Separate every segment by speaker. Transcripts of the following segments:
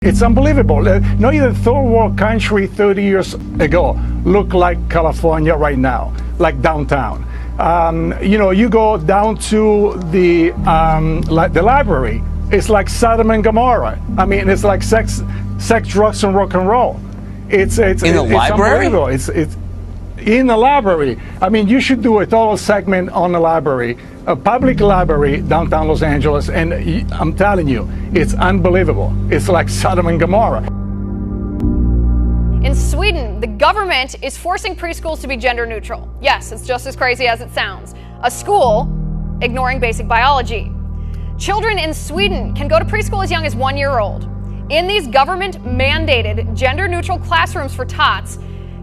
Speaker 1: It's unbelievable. Not even third world country 30 years ago look like California right now, like downtown. You know, you go down to the library, it's like Sodom and Gomorrah. I mean, it's like sex, drugs, and rock and roll. It's
Speaker 2: in the library?
Speaker 1: Unbelievable. It's in the library. I mean, you should do a total segment on the library, a public library downtown Los Angeles, and I'm telling you, it's unbelievable. It's like Sodom and Gomorrah.
Speaker 3: In Sweden, the government is forcing preschools to be gender neutral. Yes, it's just as crazy as it sounds. A school ignoring basic biology. Children in Sweden can go to preschool as young as 1 year old. In these government-mandated gender-neutral classrooms for tots,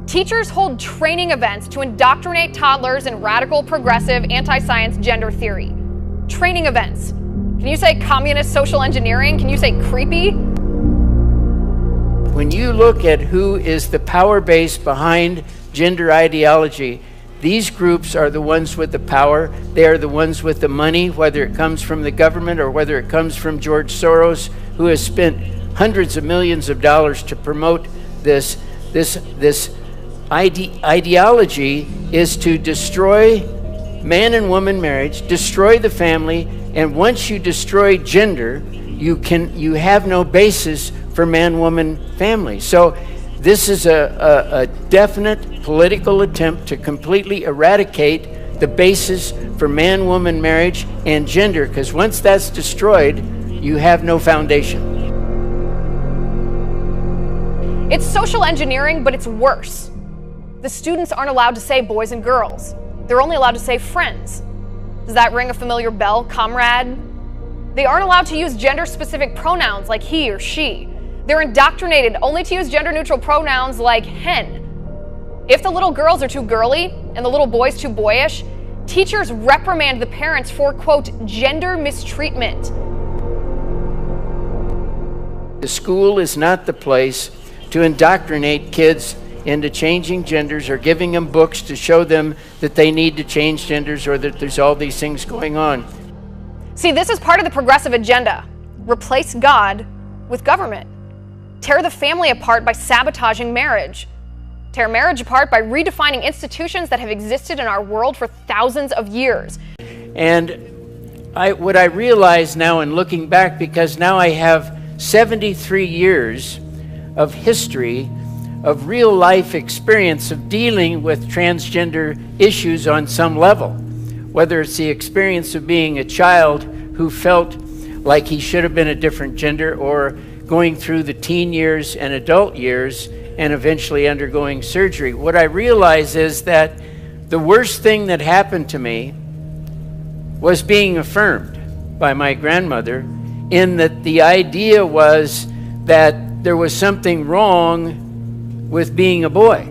Speaker 3: teachers hold training events to indoctrinate toddlers in radical, progressive, anti-science gender theory. Training events. Can you say communist social engineering? Can you say creepy?
Speaker 4: When you look at who is the power base behind gender ideology, these groups are the ones with the power. They are the ones with the money, whether it comes from the government or whether it comes from George Soros, who has spent hundreds of millions of dollars to promote this ideology is to destroy man and woman marriage, destroy the family, and once you destroy gender, you have no basis for man-woman family. So this is a definite political attempt to completely eradicate the basis for man-woman marriage and gender, because once that's destroyed, you have no foundation.
Speaker 3: It's social engineering, but it's worse. The students aren't allowed to say boys and girls. They're only allowed to say friends. Does that ring a familiar bell, comrade? They aren't allowed to use gender-specific pronouns like he or she. They're indoctrinated only to use gender-neutral pronouns like hen. If the little girls are too girly and the little boys too boyish, teachers reprimand the parents for, quote, gender mistreatment.
Speaker 4: The school is not the place to indoctrinate kids into changing genders or giving them books to show them that they need to change genders or that there's all these things going on.
Speaker 3: See, this is part of the progressive agenda. Replace God with government. Tear the family apart by sabotaging marriage. Tear marriage apart by redefining institutions that have existed in our world for thousands of years.
Speaker 4: And what I realize now in looking back, because now I have 73 years of history of real life experience of dealing with transgender issues on some level, whether it's the experience of being a child who felt like he should have been a different gender, or going through the teen years and adult years and eventually undergoing surgery. What I realize is that the worst thing that happened to me was being affirmed by my grandmother, in that the idea was that there was something wrong with being a boy.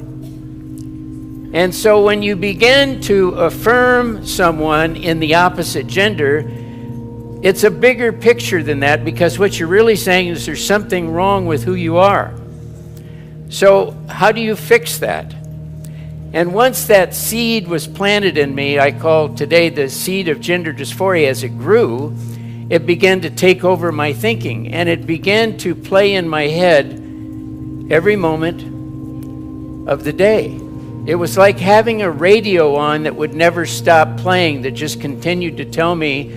Speaker 4: And so when you begin to affirm someone in the opposite gender, it's a bigger picture than that, because what you're really saying is there's something wrong with who you are. So how do you fix that? And once that seed was planted in me, I call today the seed of gender dysphoria, as it grew, it began to take over my thinking, and it began to play in my head every moment of the day. It was like having a radio on that would never stop playing, that just continued to tell me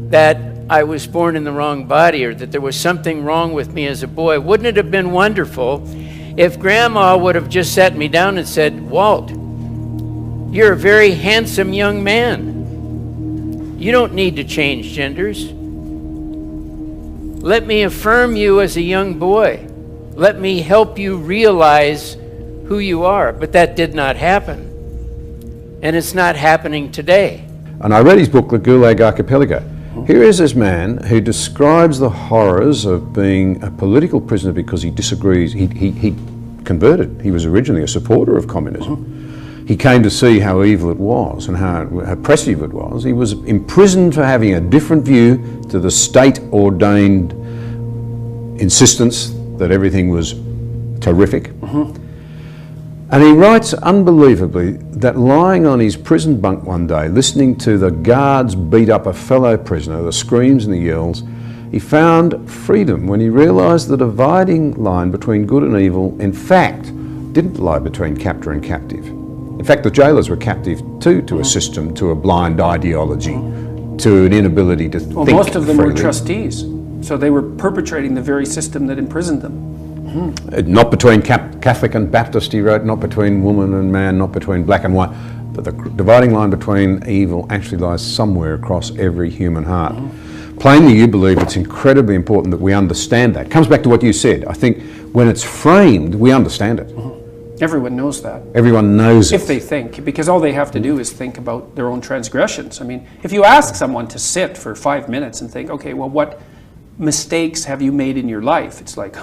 Speaker 4: that I was born in the wrong body, or that there was something wrong with me as a boy. Wouldn't it have been wonderful if Grandma would have just sat me down and said, Walt, you're a very handsome young man. You don't need to change genders. Let me affirm you as a young boy. Let me help you realize who you are. But that did not happen. And it's not happening today.
Speaker 5: And I read his book, The Gulag Archipelago. Here is this man who describes the horrors of being a political prisoner because he disagrees. He converted. He was originally a supporter of communism. He came to see how evil it was and how oppressive it was. He was imprisoned for having a different view to the state-ordained insistence that everything was terrific. And he writes unbelievably that lying on his prison bunk one day, listening to the guards beat up a fellow prisoner, the screams and the yells, He found freedom when he realised the dividing line between good and evil, in fact, didn't lie between captor and captive. In fact, the jailers were captive too to a system, to a blind ideology, to an inability to think freely.
Speaker 2: Most of them were trustees, so they were perpetrating the very system that imprisoned them.
Speaker 5: Not between Catholic and Baptist, he wrote, not between woman and man, not between black and white. But the dividing line between evil actually lies somewhere across every human heart. Plainly, you believe it's incredibly important that we understand that. It comes back to what you said. I think when it's framed, we understand it.
Speaker 2: Everyone knows that.
Speaker 5: Everyone knows it.
Speaker 2: If they think, because all they have to do is think about their own transgressions. I mean, if you ask someone to sit for 5 minutes and think, okay, well, what mistakes have you made in your life? It's like,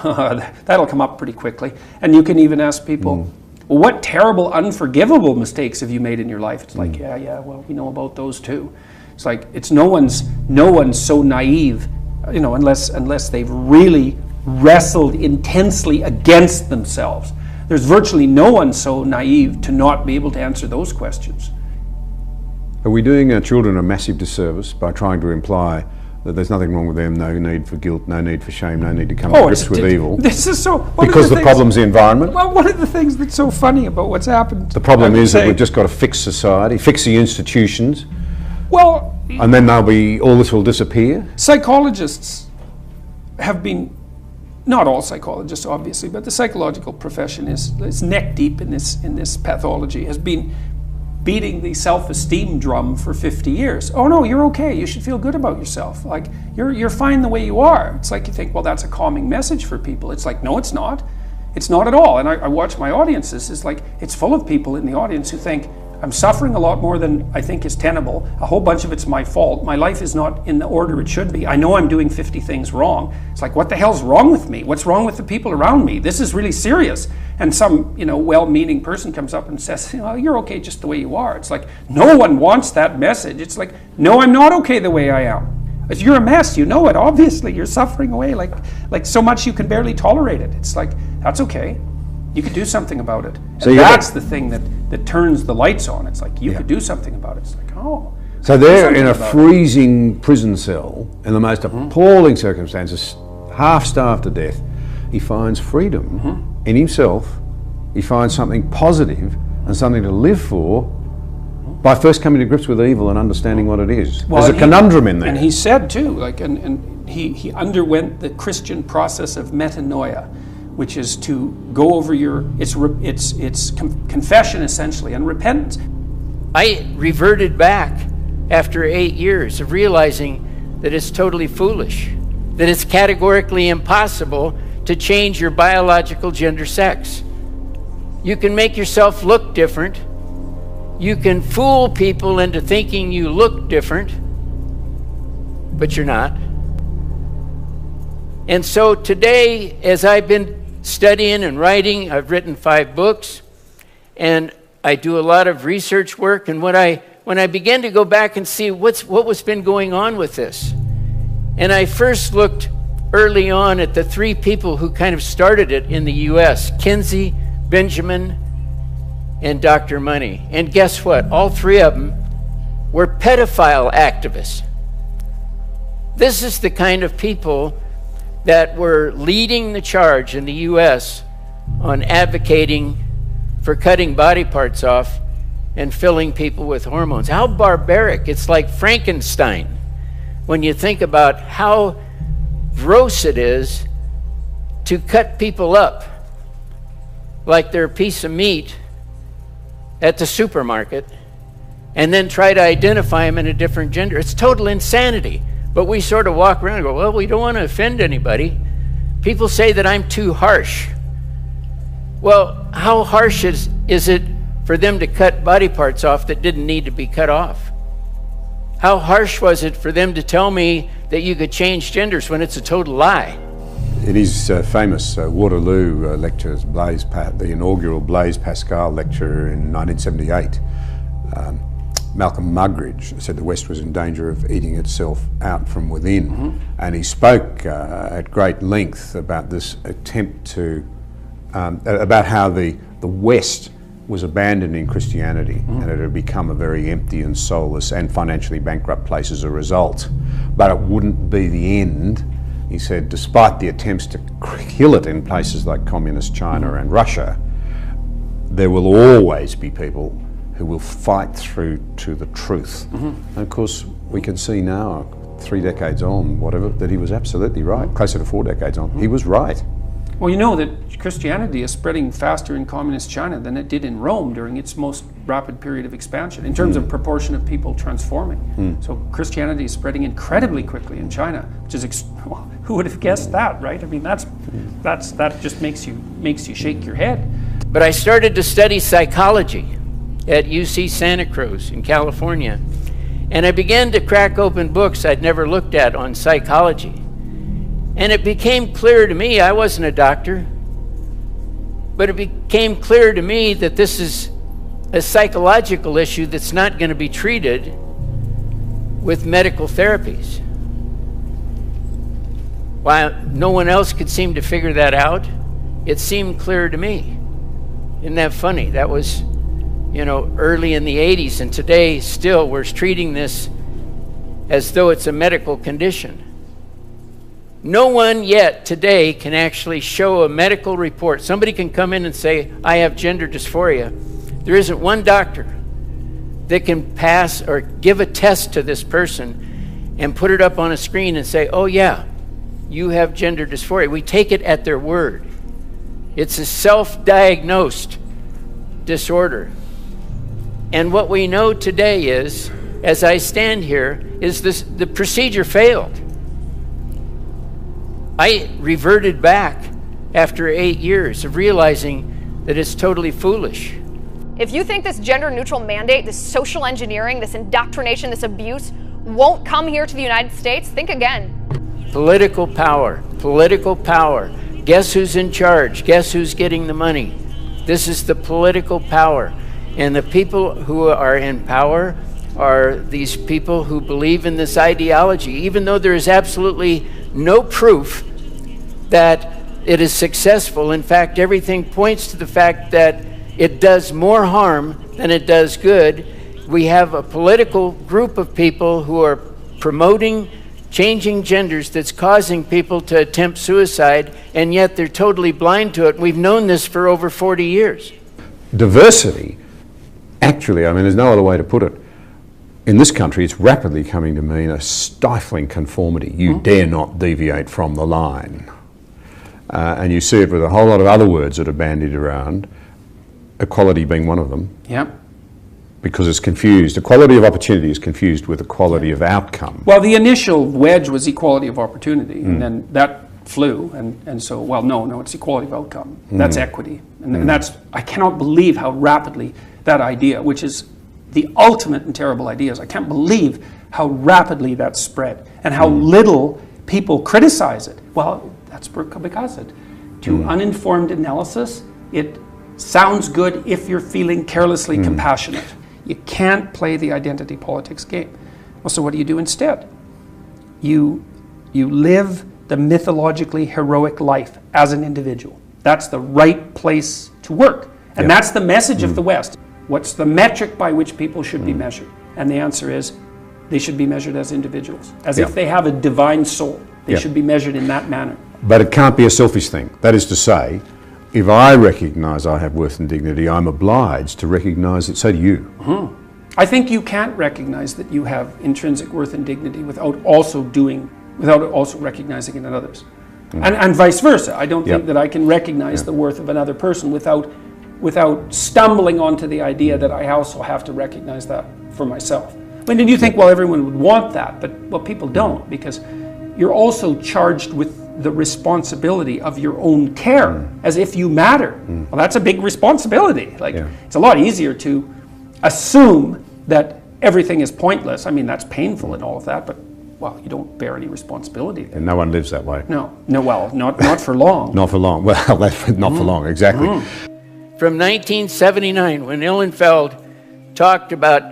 Speaker 2: that'll come up pretty quickly. And you can even ask people, well, what terrible, unforgivable mistakes have you made in your life? It's like, yeah, well, we know about those too. It's like, it's no one's so naive, you know, unless they've really wrestled intensely against themselves. There's virtually no one so naive to not be able to answer those questions.
Speaker 5: Are we doing our children a massive disservice by trying to imply that there's nothing wrong with them, no need for guilt, no need for shame, no need to come to grips with evil?
Speaker 2: This is so...
Speaker 5: Because the problem's the environment?
Speaker 2: Well, one of the things that's so funny about what's happened...
Speaker 5: The problem is that we've just got to fix society, fix the institutions,
Speaker 2: well...
Speaker 5: and then all this will disappear?
Speaker 2: Psychologists have been... Not all psychologists, obviously, but the psychological profession is neck deep in this pathology, has been beating the self-esteem drum for 50 years. Oh no, you're okay, you should feel good about yourself. Like, you're fine the way you are. It's like you think, well, that's a calming message for people. It's like, no, it's not. It's not at all. And I watch my audiences, it's like, it's full of people in the audience who think, I'm suffering a lot more than I think is tenable. A whole bunch of it's my fault. My life is not in the order it should be. I know I'm doing 50 things wrong. It's like, what the hell's wrong with me? What's wrong with the people around me? This is really serious. And some, well-meaning person comes up and says, you're okay just the way you are. It's like, no one wants that message. It's like, no, I'm not okay the way I am. You're a mess, you know it, obviously. You're suffering away like so much you can barely tolerate it. It's like, that's okay. You could do something about it. So that's the thing that turns the lights on. It's like, you could do something about it. It's like, oh.
Speaker 5: So they're in a freezing prison cell in the most appalling circumstances, half-starved to death. He finds freedom in himself. He finds something positive and something to live for by first coming to grips with evil and understanding what it is. Well, there's a conundrum in there.
Speaker 2: And he said too, and he underwent the Christian process of metanoia, which is to go over it's confession essentially and repentance.
Speaker 4: I reverted back after 8 years of realizing that it's totally foolish, that it's categorically impossible to change your biological gender sex. You can make yourself look different. You can fool people into thinking you look different, but you're not. And so today, as I've been studying and writing, I've written 5 books, and I do a lot of research work, and when I began to go back and see what was been going on with this, and I first looked early on at the 3 people who kind of started it in the US, Kinsey, Benjamin, and Dr. Money. And guess what? All 3 of them were pedophile activists. This is the kind of people that were leading the charge in the US on advocating for cutting body parts off and filling people with hormones. How barbaric. It's like Frankenstein when you think about how gross it is to cut people up like they're a piece of meat at the supermarket and then try to identify them in a different gender. It's total insanity. But we sort of walk around and go, well, we don't want to offend anybody. People say that I'm too harsh. Well, how harsh is it for them to cut body parts off that didn't need to be cut off? How harsh was it for them to tell me that you could change genders when it's a total lie?
Speaker 5: It is famous Waterloo lectures, the inaugural Blaise Pascal lecture in 1978. Malcolm Muggeridge said the West was in danger of eating itself out from within, and he spoke at great length about this attempt to, about how the West was abandoning Christianity and it had become a very empty and soulless and financially bankrupt place as a result. But it wouldn't be the end He said, despite the attempts to kill it in places like communist China and Russia, there will always be people who will fight through to the truth. And of course, we can see now, 3 decades on, whatever, that he was absolutely right. Closer to 4 decades on, he was right.
Speaker 2: Well, you know that Christianity is spreading faster in communist China than it did in Rome during its most rapid period of expansion in terms of proportion of people transforming. So Christianity is spreading incredibly quickly in China, which is well, who would have guessed that, right? I mean, that just makes you shake your head.
Speaker 4: But I started to study psychology at UC Santa Cruz in California, and I began to crack open books I'd never looked at on psychology. And it became clear to me, I wasn't a doctor, but it became clear to me that this is a psychological issue that's not going to be treated with medical therapies. While no one else could seem to figure that out, it seemed clear to me. Isn't that funny? That was, you know, early in the 80s, and today still we're treating this as though it's a medical condition. No one yet today can actually show a medical report. Somebody can come in and say, I have gender dysphoria. There isn't one doctor that can pass or give a test to this person and put it up on a screen and say, oh yeah, you have gender dysphoria. We take it at their word. It's a self-diagnosed disorder. And what we know today is, as I stand here, is the procedure failed. I reverted back after 8 years of realizing that it's totally foolish.
Speaker 3: If you think this gender-neutral mandate, this social engineering, this indoctrination, this abuse won't come here to the United States, think again.
Speaker 4: Political power, political power. Guess who's in charge? Guess who's getting the money? This is the political power. And the people who are in power are these people who believe in this ideology, even though there is absolutely no proof that it is successful. In fact, everything points to the fact that it does more harm than it does good. We have a political group of people who are promoting changing genders that's causing people to attempt suicide, and yet they're totally blind to it. We've known this for over 40 years.
Speaker 5: Diversity, actually, I mean, there's no other way to put it. In this country, it's rapidly coming to mean a stifling conformity. You dare not deviate from the line. And you see it with a whole lot of other words that are bandied around, equality being one of them.
Speaker 2: Yep.
Speaker 5: Because it's confused. Equality of opportunity is confused with equality of outcome.
Speaker 2: Well, the initial wedge was equality of opportunity, and then that flew, and so, well, no, it's equality of outcome. That's equity. And that's, I cannot believe how rapidly that idea, which is the ultimate and terrible ideas, I can't believe how rapidly that spread and how little people criticize it. Well, that's because to uninformed analysis, it sounds good if you're feeling carelessly compassionate. You can't play the identity politics game. Well, so what do you do instead? You live the mythologically heroic life as an individual. That's the right place to work. And that's the message of the West. What's the metric by which people should be measured? And the answer is, they should be measured as individuals, as if they have a divine soul. They should be measured in that manner.
Speaker 5: But it can't be a selfish thing. That is to say, if I recognise I have worth and dignity, I'm obliged to recognise that so do you.
Speaker 2: I think you can't recognise that you have intrinsic worth and dignity without also recognizing it in others. And vice versa. I don't think that I can recognize the worth of another person without stumbling onto the idea that I also have to recognize that for myself. I mean, you think, well, everyone would want that, but well, people don't, because you're also charged with the responsibility of your own care, as if you matter. Well, that's a big responsibility. It's a lot easier to assume that everything is pointless. I mean, that's painful and all of that, but well, you don't bear any responsibility then.
Speaker 5: And no one lives that way.
Speaker 2: No, well, not for long.
Speaker 5: Not for long. Well, not for long, exactly.
Speaker 4: From 1979, when Illenfeld talked about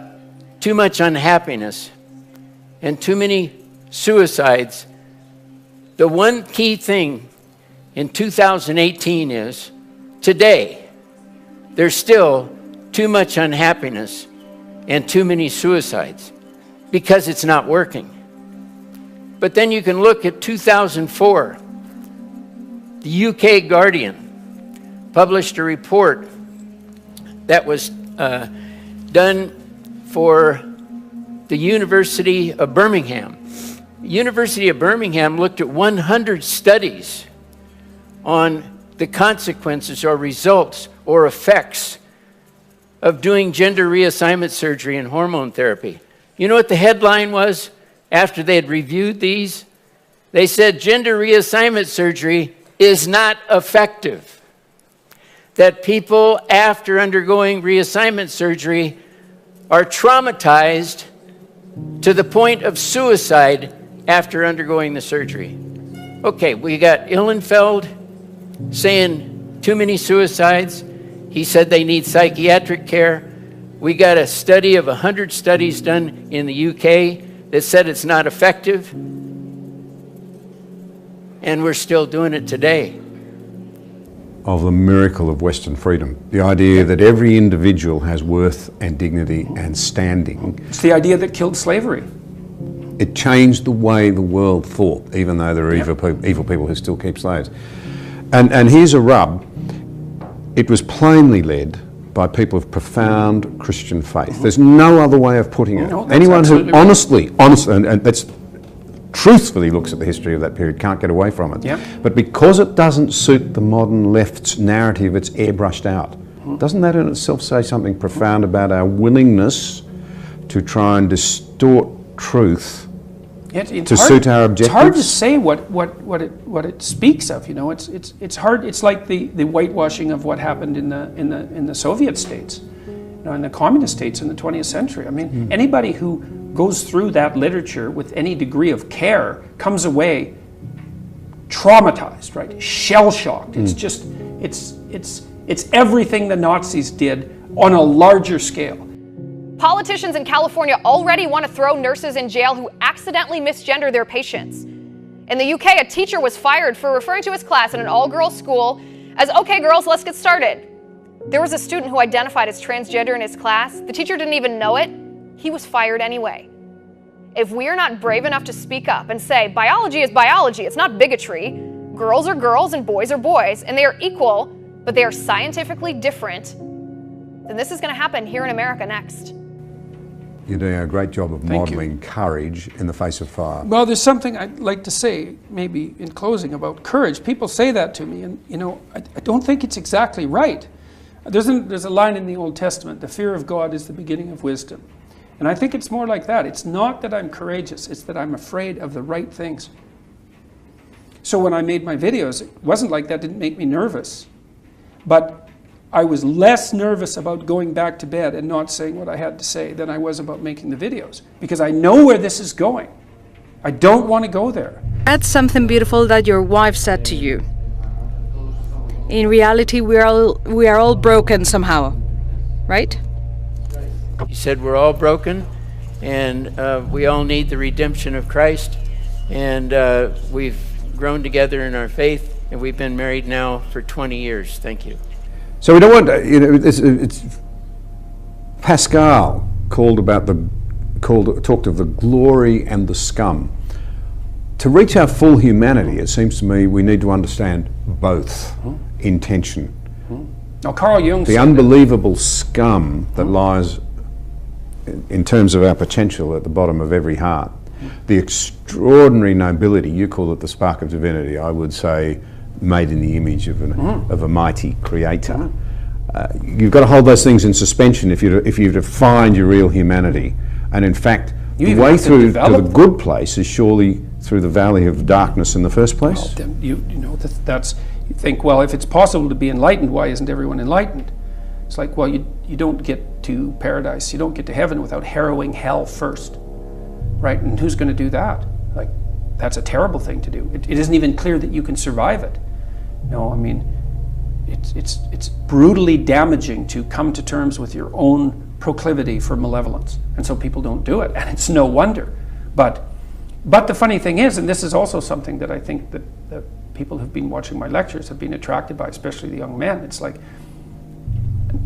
Speaker 4: too much unhappiness and too many suicides, the one key thing in 2018 is, today, there's still too much unhappiness and too many suicides because it's not working. But then you can look at 2004. The UK Guardian published a report that was done for the University of Birmingham. The University of Birmingham looked at 100 studies on the consequences or results or effects of doing gender reassignment surgery and hormone therapy. You know what the headline was after they had reviewed these? They said gender reassignment surgery is not effective. That people after undergoing reassignment surgery are traumatized to the point of suicide after undergoing the surgery. Okay, we got Illenfeld saying too many suicides. He said they need psychiatric care. We got a study of 100 studies done in the UK that said it's not effective. And we're still doing it today.
Speaker 5: Of the miracle of Western freedom, the idea that every individual has worth and dignity and standing.
Speaker 2: It's the idea that killed slavery.
Speaker 5: It changed the way the world thought, even though there are evil people who still keep slaves. And here's a rub. It was plainly led by people of profound Christian faith. There's no other way of putting it.
Speaker 2: No,
Speaker 5: Anyone who honestly, and that's truthfully looks at the history of that period can't get away from it.
Speaker 2: Yeah.
Speaker 5: But because it doesn't suit the modern left's narrative, it's airbrushed out. Doesn't that in itself say something profound about our willingness to try and distort truth to suit our objectives?
Speaker 2: It's hard to say what it speaks of. You know, it's hard. It's like the whitewashing of what happened in the Soviet states, you know, in the communist states in the 20th century. I mean, anybody who goes through that literature with any degree of care comes away traumatized, right? Shell-shocked. It's just it's everything the Nazis did on a larger scale.
Speaker 3: Politicians in California already want to throw nurses in jail who accidentally misgender their patients. In the UK, a teacher was fired for referring to his class in an all-girls school as, "Okay, girls, let's get started." There was a student who identified as transgender in his class. The teacher didn't even know it. He was fired anyway. If we are not brave enough to speak up and say, biology is biology, it's not bigotry, girls are girls and boys are boys, and they are equal, but they are scientifically different, then this is going to happen here in America next.
Speaker 5: You're doing a great job of modeling courage in the face of fire.
Speaker 2: Well, there's something I'd like to say, maybe in closing, about courage. People say that to me, and you know, I don't think it's exactly right. There's a line in the Old Testament, the fear of God is the beginning of wisdom. And I think it's more like that. It's not that I'm courageous, it's that I'm afraid of the right things. So when I made my videos, it wasn't like that didn't make me nervous. But I was less nervous about going back to bed and not saying what I had to say than I was about making the videos. Because I know where this is going. I don't want to go there.
Speaker 6: That's something beautiful that your wife said to you. In reality, we are all broken somehow, right?
Speaker 4: He said we're all broken, and we all need the redemption of Christ, and we've grown together in our faith, and we've been married now for 20 years. Thank you.
Speaker 5: So we don't want to, you know, it's Pascal talked of the glory and the scum. To reach our full humanity, it seems to me we need to understand both in tension.
Speaker 2: Now, Carl Jung
Speaker 5: the unbelievable scum that lies in terms of our potential at the bottom of every heart. The extraordinary nobility, you call it the spark of divinity, I would say made in the image of a mighty creator. You've got to hold those things in suspension if you to find your real humanity. And in fact, the way through to the good place is surely through the valley of darkness in the first place.
Speaker 2: Well, then you know, that's, you think, well, if it's possible to be enlightened, why isn't everyone enlightened? It's like, well, you don't get to paradise, you don't get to heaven without harrowing hell first, right? And who's going to do that? Like, that's a terrible thing to do. It isn't even clear that you can survive it. No, I mean, it's brutally damaging to come to terms with your own proclivity for malevolence, and so people don't do it, and it's no wonder. But the funny thing is, and this is also something that I think that people who've been watching my lectures have been attracted by, especially the young men. It's like,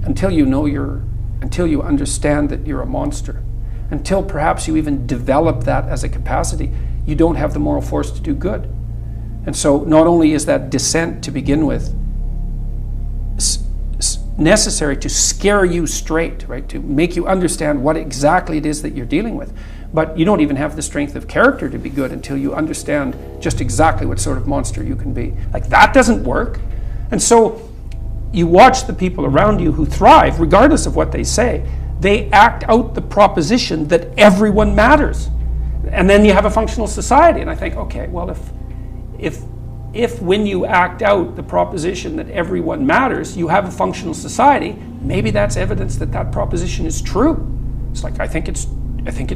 Speaker 2: until you understand that you're a monster, until perhaps you even develop that as a capacity, you don't have the moral force to do good. And so not only is that dissent to begin with necessary to scare you straight, right, to make you understand what exactly it is that you're dealing with, but you don't even have the strength of character to be good until you understand just exactly what sort of monster you can be. Like, that doesn't work. And so you watch the people around you who thrive, regardless of what they say, they act out the proposition that everyone matters. And then you have a functional society. And I think, okay, well, if when you act out the proposition that everyone matters, you have a functional society, maybe that's evidence that that proposition is true. It's like, I think it's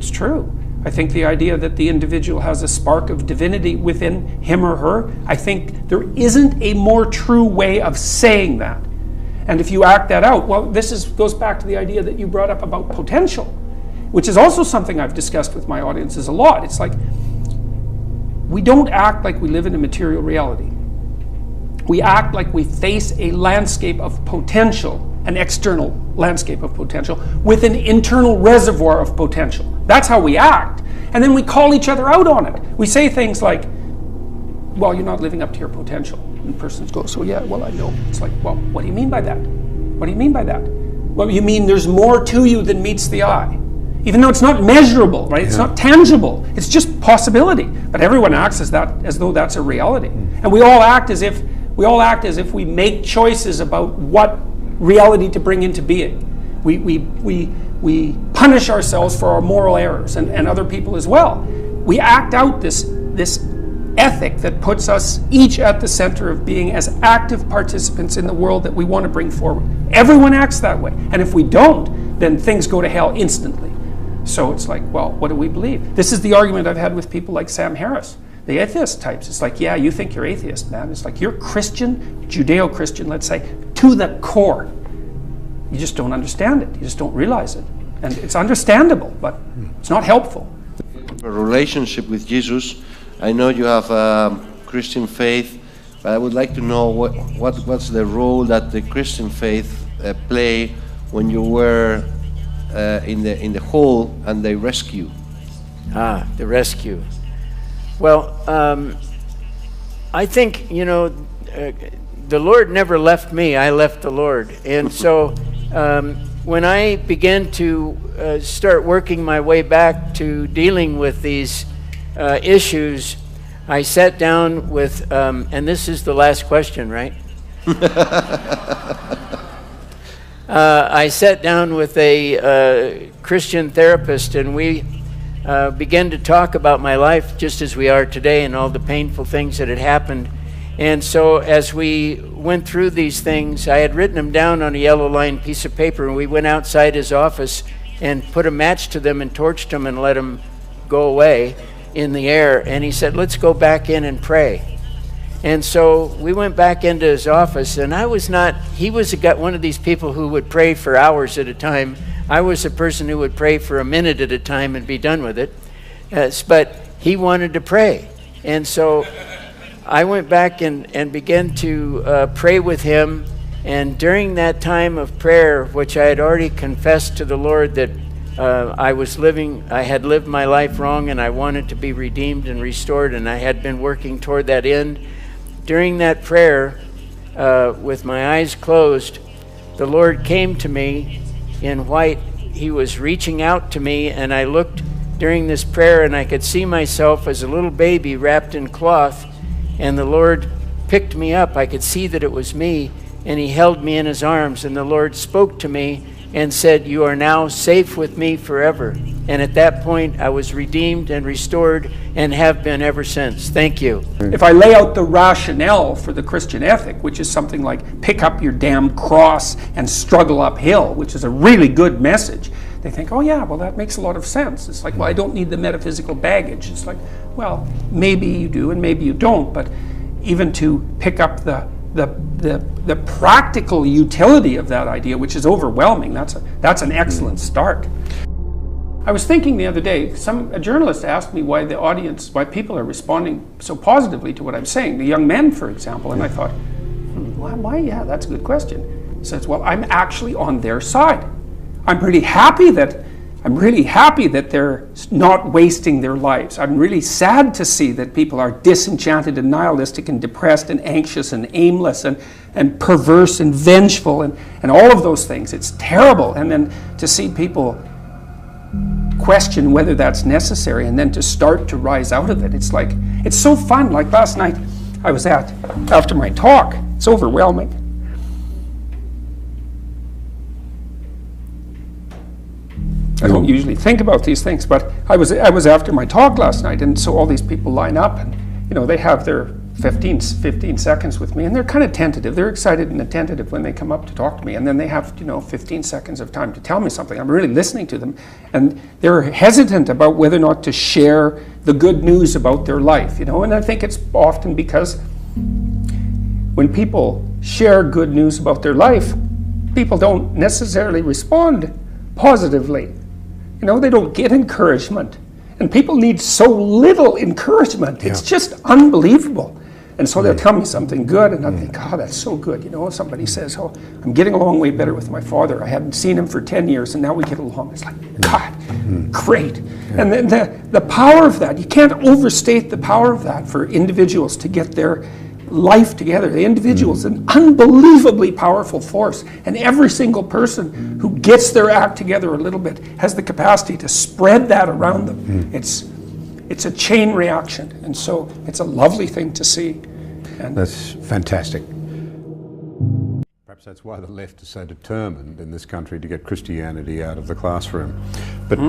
Speaker 2: true. I think the idea that the individual has a spark of divinity within him or her, I think there isn't a more true way of saying that. And if you act that out, well, goes back to the idea that you brought up about potential, which is also something I've discussed with my audiences a lot. It's like, we don't act like we live in a material reality. We act like we face a landscape of potential, an external landscape of potential, with an internal reservoir of potential. That's how we act. And then we call each other out on it. We say things like, well, you're not living up to your potential. And the person goes, so yeah, well, I know. It's like, well, what do you mean by that? What do you mean by that? Well, you mean there's more to you than meets the eye. Even though it's not measurable, right? It's not tangible. It's just possibility. But everyone acts as though that's a reality. And we all act as if we make choices about what reality to bring into being. We punish ourselves for our moral errors, and other people as well. We act out this ethic that puts us each at the center of being as active participants in the world that we want to bring forward. Everyone acts that way. And if we don't, then things go to hell instantly. So it's like, well, what do we believe? This is the argument I've had with people like Sam Harris, the atheist types. It's like, yeah, you think you're atheist, man. It's like, you're Christian, Judeo-Christian, let's say, to the core. You just don't understand it. You just don't realize it. And it's understandable, but it's not helpful.
Speaker 7: A relationship with Jesus. I know you have a Christian faith, but I would like to know what's the role that the Christian faith play when you were in the hole and they rescue.
Speaker 4: The rescue. Well, I think, the Lord never left me. I left the Lord. And so when I began to start working my way back to dealing with these issues, I sat down with, and this is the last question, right? I sat down with a Christian therapist, and we began to talk about my life just as we are today and all the painful things that had happened. And so as we went through these things, I had written them down on a yellow lined piece of paper, and we went outside his office and put a match to them and torched them and let them go away in the air. And he said, let's go back in and pray. And so we went back into his office, and he was one of these people who would pray for hours at a time. I was a person who would pray for a minute at a time and be done with it. But he wanted to pray. And so I went back and began to pray with him. And during that time of prayer, which I had already confessed to the Lord that I had lived my life wrong and I wanted to be redeemed and restored, and I had been working toward that end. During that prayer, with my eyes closed, the Lord came to me in white. He was reaching out to me, and I looked during this prayer, and I could see myself as a little baby wrapped in cloth, and the Lord picked me up. I could see that it was me, and he held me in his arms, and the Lord spoke to me and said, you are now safe with me forever. And at that point, I was redeemed and restored and have been ever since. Thank you.
Speaker 2: If I lay out the rationale for the Christian ethic, which is something like pick up your damn cross and struggle uphill, which is a really good message, they think, oh yeah, well that makes a lot of sense. It's like, well, I don't need the metaphysical baggage. It's like, well, maybe you do and maybe you don't, but even to pick up the practical utility of that idea, which is overwhelming, that's an excellent start. I was thinking the other day, a journalist asked me why people are responding so positively to what I'm saying, the young men, for example, and I thought, why? Yeah, that's a good question. He says, well, I'm actually on their side. I'm pretty happy that I'm really happy that they're not wasting their lives. I'm really sad to see that people are disenchanted and nihilistic and depressed and anxious and aimless and perverse and vengeful and all of those things. It's terrible. And then to see people question whether that's necessary and then to start to rise out of it. It's like, it's so fun. Like last night I was after my talk, it's overwhelming. I don't usually think about these things, but I was after my talk last night, and so all these people line up, and they have their 15 seconds with me, and they're kind of tentative. They're excited and attentive when they come up to talk to me, and then they have 15 seconds of time to tell me something. I'm really listening to them, and they're hesitant about whether or not to share the good news about their life. And I think it's often because when people share good news about their life, people don't necessarily respond positively. They don't get encouragement. And people need so little encouragement. It's just unbelievable. And so they'll tell me something good, and I think, oh, that's so good. Somebody says, oh, I'm getting along way better with my father. I hadn't seen him for 10 years, and now we get along. It's like, God, great. And then the power of that, you can't overstate the power of that for individuals to get their life together. The individual is an unbelievably powerful force, and every single person who gets their act together a little bit has the capacity to spread that around them. It's a chain reaction, and so it's a lovely thing to see. And
Speaker 5: that's fantastic. Perhaps that's why the left is so determined in this country to get Christianity out of the classroom. But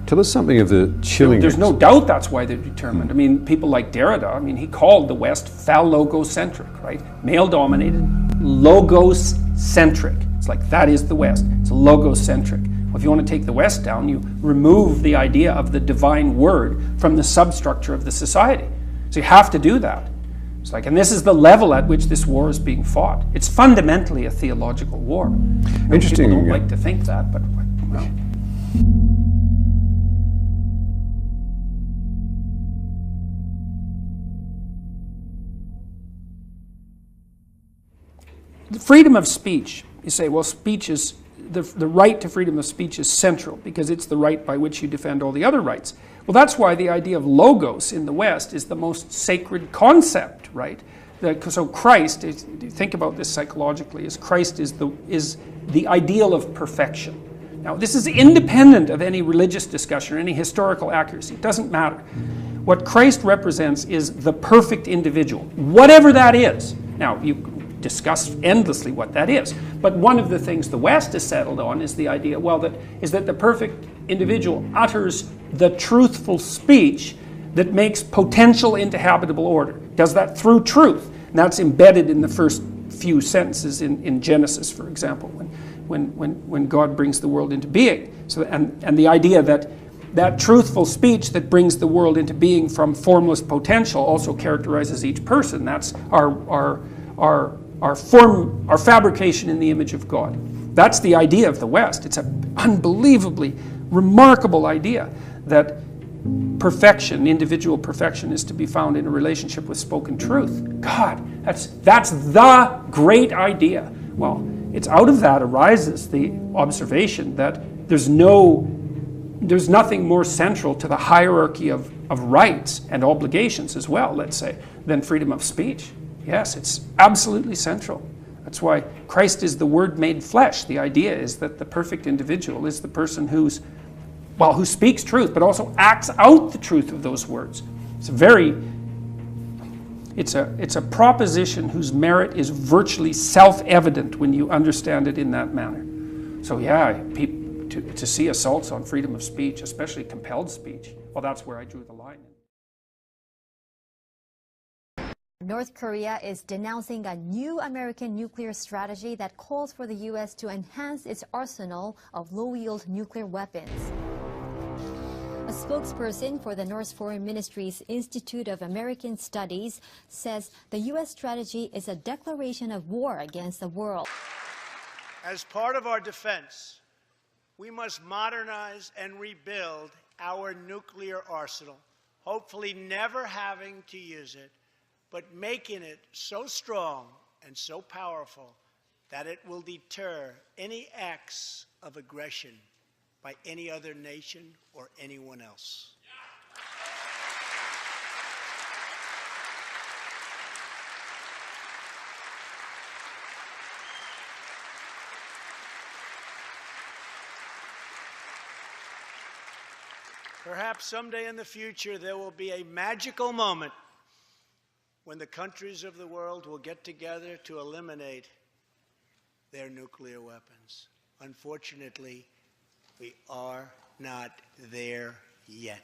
Speaker 5: tell us something of the chilling...
Speaker 2: There's no doubt that's why they're determined. I mean, people like Derrida, he called the West phallogocentric, right? Male-dominated, logos-centric. It's like, that is the West. It's logocentric. Well, if you want to take the West down, you remove the idea of the divine word from the substructure of the society. So you have to do that. It's like, and this is the level at which this war is being fought. It's fundamentally a theological war.
Speaker 5: Interesting.
Speaker 2: People don't like to think that, but well. The freedom of speech. You say, well, speech is the right to freedom of speech is central because it's the right by which you defend all the other rights. Well, that's why the idea of logos in the West is the most sacred concept, right? So Christ, if you think about this psychologically, Christ is the ideal of perfection. Now, this is independent of any religious discussion or any historical accuracy. It doesn't matter. What Christ represents is the perfect individual, whatever that is. Now, you discuss endlessly what that is. But one of the things the West has settled on is the idea, that the perfect individual utters the truthful speech that makes potential into habitable order. Does that through truth. And that's embedded in the first few sentences in Genesis, for example, when God brings the world into being. So, and the idea that truthful speech that brings the world into being from formless potential also characterizes each person. That's our fabrication in the image of God. That's the idea of the West. It's an unbelievably remarkable idea that perfection, individual perfection, is to be found in a relationship with spoken truth. God, that's the great idea. Well, it's out of that arises the observation that there's nothing more central to the hierarchy of rights and obligations as well, let's say, than freedom of speech. Yes, it's absolutely central. That's why Christ is the Word made flesh. The idea is that the perfect individual is the person who speaks truth, but also acts out the truth of those words. It's a proposition whose merit is virtually self-evident when you understand it in that manner. So yeah, to see assaults on freedom of speech, especially compelled speech, well, that's where I drew the line.
Speaker 8: North Korea is denouncing a new American nuclear strategy that calls for the U.S. to enhance its arsenal of low-yield nuclear weapons. A spokesperson for the North Foreign Ministry's Institute of American Studies says the U.S. strategy is a declaration of war against the world.
Speaker 9: As part of our defense, we must modernize and rebuild our nuclear arsenal, hopefully never having to use it, but making it so strong and so powerful that it will deter any acts of aggression by any other nation or anyone else. Perhaps someday in the future there will be a magical moment when the countries of the world will get together to eliminate their nuclear weapons. Unfortunately, we are not there yet.